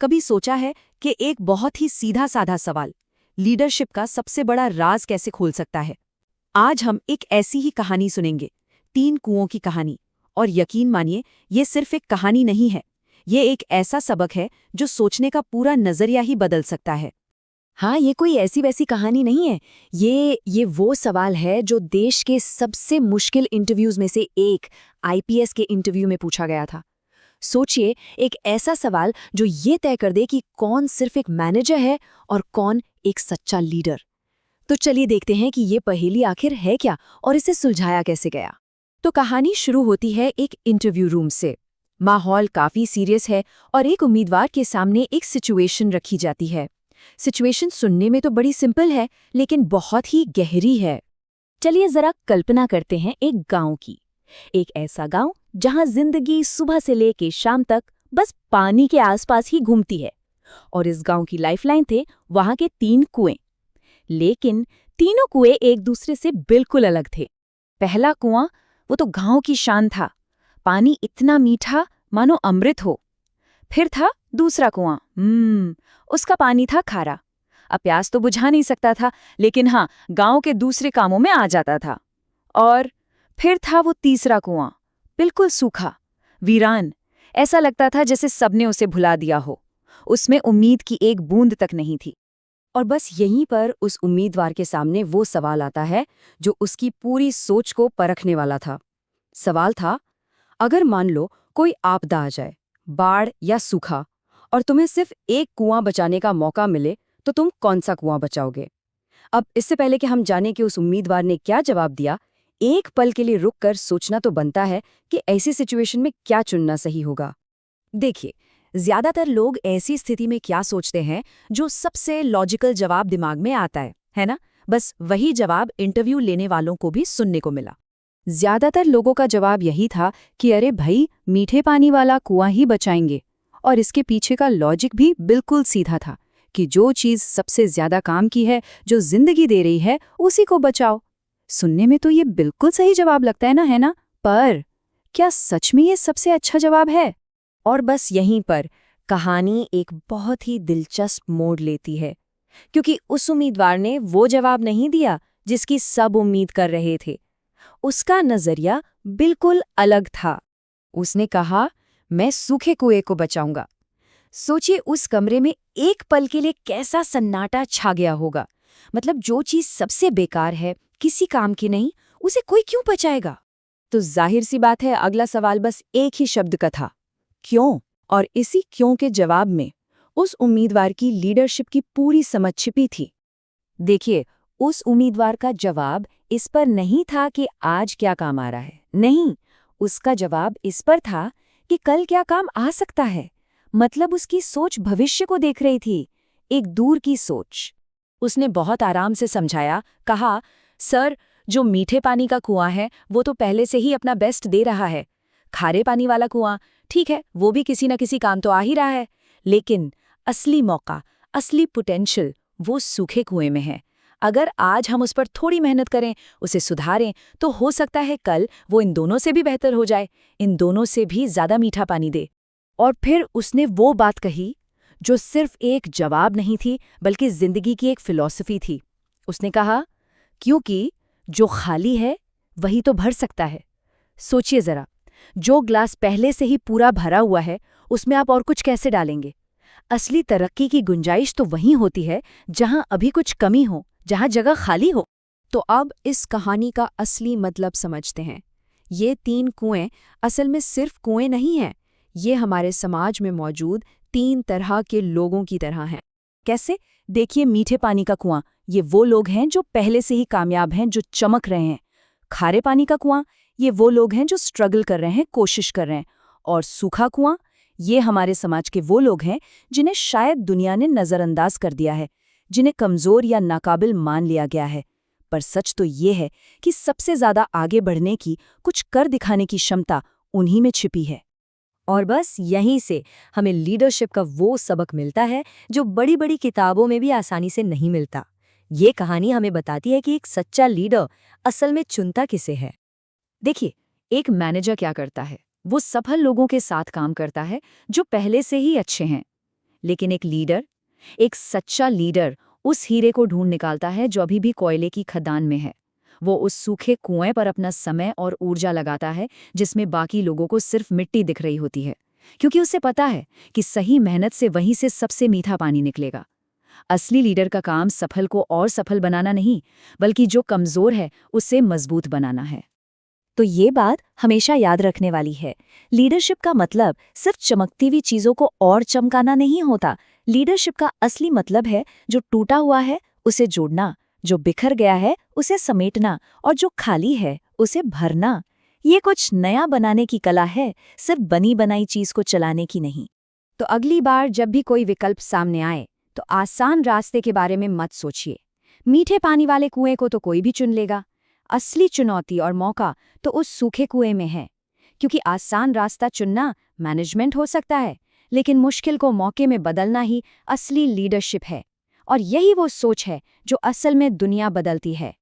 कभी सोचा है कि एक बहुत ही सीधा साधा सवाल लीडरशिप का सबसे बड़ा राज कैसे खोल सकता है? आज हम एक ऐसी ही कहानी सुनेंगे, 3 कुओं की कहानी। और यकीन मानिए, ये सिर्फ एक कहानी नहीं है, ये एक ऐसा सबक है जो सोचने का पूरा नजरिया ही बदल सकता है। हाँ, ये कोई ऐसी वैसी कहानी नहीं है। ये वो सवाल है जो देश के सबसे मुश्किल इंटरव्यूज में से एक आईपीएस के इंटरव्यू में पूछा गया था। सोचिए, एक ऐसा सवाल जो ये तय कर दे कि कौन सिर्फ एक मैनेजर है और कौन एक सच्चा लीडर। तो चलिए देखते हैं कि ये पहेली आखिर है क्या और इसे सुलझाया कैसे गया। तो कहानी शुरू होती है एक इंटरव्यू रूम से। माहौल काफी सीरियस है और एक उम्मीदवार के सामने एक सिचुएशन रखी जाती है। सिचुएशन सुनने में तो बड़ी सिंपल है, लेकिन बहुत ही गहरी है। चलिए जरा कल्पना करते हैं एक गांव की। एक ऐसा गांव जहां जिंदगी सुबह से लेके शाम तक बस पानी के आसपास ही घूमती है। और इस गांव की लाइफलाइन थे वहां के 3 कुएं। लेकिन तीनों कुएं एक दूसरे से बिल्कुल अलग थे। पहला कुआं, वो तो गांव की शान था, पानी इतना मीठा मानो अमृत हो। फिर था दूसरा कुआं, उसका पानी था खारा। अब प्यास तो बुझा नहीं सकता था, लेकिन हाँ, गांव के दूसरे कामों में आ जाता था। और फिर था वो तीसरा कुआं, बिल्कुल सूखा, वीरान। ऐसा लगता था जैसे सबने उसे भुला दिया हो। उसमें उम्मीद की एक बूंद तक नहीं थी। और बस यहीं पर उस उम्मीदवार के सामने वो सवाल आता है जो उसकी पूरी सोच को परखने वाला था। सवाल था, अगर मान लो कोई आपदा आ जाए, बाढ़ या सूखा, और तुम्हें सिर्फ एक कुआं बचाने का मौका मिले, तो तुम कौन सा कुआं बचाओगे? अब इससे पहले कि हम जाने कि उस उम्मीदवार ने क्या जवाब दिया, एक पल के लिए रुककर सोचना तो बनता है कि ऐसी सिचुएशन में क्या चुनना सही होगा। देखिए, ज्यादातर लोग ऐसी स्थिति में क्या सोचते हैं, जो सबसे लॉजिकल जवाब दिमाग में आता है ना? बस वही जवाब इंटरव्यू लेने वालों को भी सुनने को मिला। ज्यादातर लोगों का जवाब यही था कि अरे भाई, मीठे पानी वाला कुआं ही बचाएंगे। और इसके पीछे का लॉजिक भी बिल्कुल सीधा था कि जो चीज सबसे ज्यादा काम की है, जो जिंदगी दे रही है, उसी को बचाओ। सुनने में तो ये बिल्कुल सही जवाब लगता है ना? पर क्या सच में ये सबसे अच्छा जवाब है? और बस यहीं पर कहानी एक बहुत ही दिलचस्प मोड़ लेती है, क्योंकि उस उम्मीदवार ने वो जवाब नहीं दिया जिसकी सब उम्मीद कर रहे थे। उसका नजरिया बिल्कुल अलग था। उसने कहा, मैं सूखे कुएं को बचाऊंगा। सोचिए, उस कमरे में एक पल के लिए कैसा सन्नाटा छा गया होगा। मतलब जो चीज सबसे बेकार है, किसी काम की नहीं, उसे कोई क्यों बचाएगा? तो जाहिर सी बात है, अगला सवाल बस एक ही शब्द का था, क्यों? और इसी क्यों के जवाब में उस उम्मीदवार की लीडरशिप की पूरी समझ छिपी थी। देखिए, उस उम्मीदवार का जवाब इस पर नहीं था कि आज क्या काम आ रहा है, नहीं, उसका जवाब इस पर था कि कल क्या काम आ सकता है। मतलब उसकी सोच भविष्य को देख रही थी, एक दूर की सोच। उसने बहुत आराम से समझाया, कहा, सर, जो मीठे पानी का कुआं है वो तो पहले से ही अपना बेस्ट दे रहा है। खारे पानी वाला कुआं, ठीक है, वो भी किसी न किसी काम तो आ ही रहा है, लेकिन असली मौका, असली पोटेंशियल वो सूखे कुएं में है। अगर आज हम उस पर थोड़ी मेहनत करें, उसे सुधारें, तो हो सकता है कल वो इन दोनों से भी बेहतर हो जाए, इन दोनों से भी ज्यादा मीठा पानी दे। और फिर उसने वो बात कही जो सिर्फ एक जवाब नहीं थी, बल्कि जिंदगी की एक फिलॉसफी थी। उसने कहा, क्योंकि जो खाली है वही तो भर सकता है। सोचिए जरा, जो ग्लास पहले से ही पूरा भरा हुआ है, उसमें आप और कुछ कैसे डालेंगे? असली तरक्की की गुंजाइश तो वहीं होती है जहां अभी कुछ कमी हो, जहां जगह खाली हो। तो अब इस कहानी का असली मतलब समझते हैं। ये 3 कुएं असल में सिर्फ कुएं नहीं हैं, ये हमारे समाज में मौजूद 3 तरह के लोगों की तरह हैं। कैसे? देखिए, मीठे पानी का कुआं, ये वो लोग हैं जो पहले से ही कामयाब हैं, जो चमक रहे हैं। खारे पानी का कुआं, ये वो लोग हैं जो स्ट्रगल कर रहे हैं, कोशिश कर रहे हैं। और सूखा कुआं, ये हमारे समाज के वो लोग हैं जिन्हें शायद दुनिया ने नज़रअंदाज कर दिया है, जिन्हें कमज़ोर या नाकाबिल मान लिया गया है। पर सच तो ये है कि सबसे ज़्यादा आगे बढ़ने की, कुछ कर दिखाने की क्षमता उन्हीं में छिपी है। और बस यहीं से हमें लीडरशिप का वो सबक मिलता है जो बड़ी बड़ी किताबों में भी आसानी से नहीं मिलता। ये कहानी हमें बताती है कि एक सच्चा लीडर असल में चुनता किसे है। देखिए, एक मैनेजर क्या करता है? वो सफल लोगों के साथ काम करता है जो पहले से ही अच्छे हैं। लेकिन एक सच्चा लीडर उस हीरे को ढूंढ निकालता है जो अभी भी कोयले की खदान में है। वो उस सूखे कुएं पर अपना समय और ऊर्जा लगाता है जिसमें बाकी लोगों को सिर्फ मिट्टी दिख रही होती है, क्योंकि उसे पता है कि सही मेहनत से वहीं से सबसे मीठा पानी निकलेगा। असली लीडर का काम सफल को और सफल बनाना नहीं, बल्कि जो कमजोर है उसे मजबूत बनाना है। तो ये बात हमेशा याद रखने वाली है। लीडरशिप का मतलब सिर्फ चमकती हुई चीजों को और चमकाना नहीं होता। लीडरशिप का असली मतलब है जो टूटा हुआ है उसे जोड़ना, जो बिखर गया है उसे समेटना और जो खाली है उसे भरना। ये कुछ नया बनाने की कला है, सिर्फ बनी बनाई चीज को चलाने की नहीं। तो अगली बार जब भी कोई विकल्प सामने आए तो आसान रास्ते के बारे में मत सोचिए। मीठे पानी वाले कुएं को तो कोई भी चुन लेगा। असली चुनौती और मौका तो उस सूखे कुएं में है, क्योंकि आसान रास्ता चुनना मैनेजमेंट हो सकता है, लेकिन मुश्किल को मौके में बदलना ही असली लीडरशिप है। और यही वो सोच है जो असल में दुनिया बदलती है।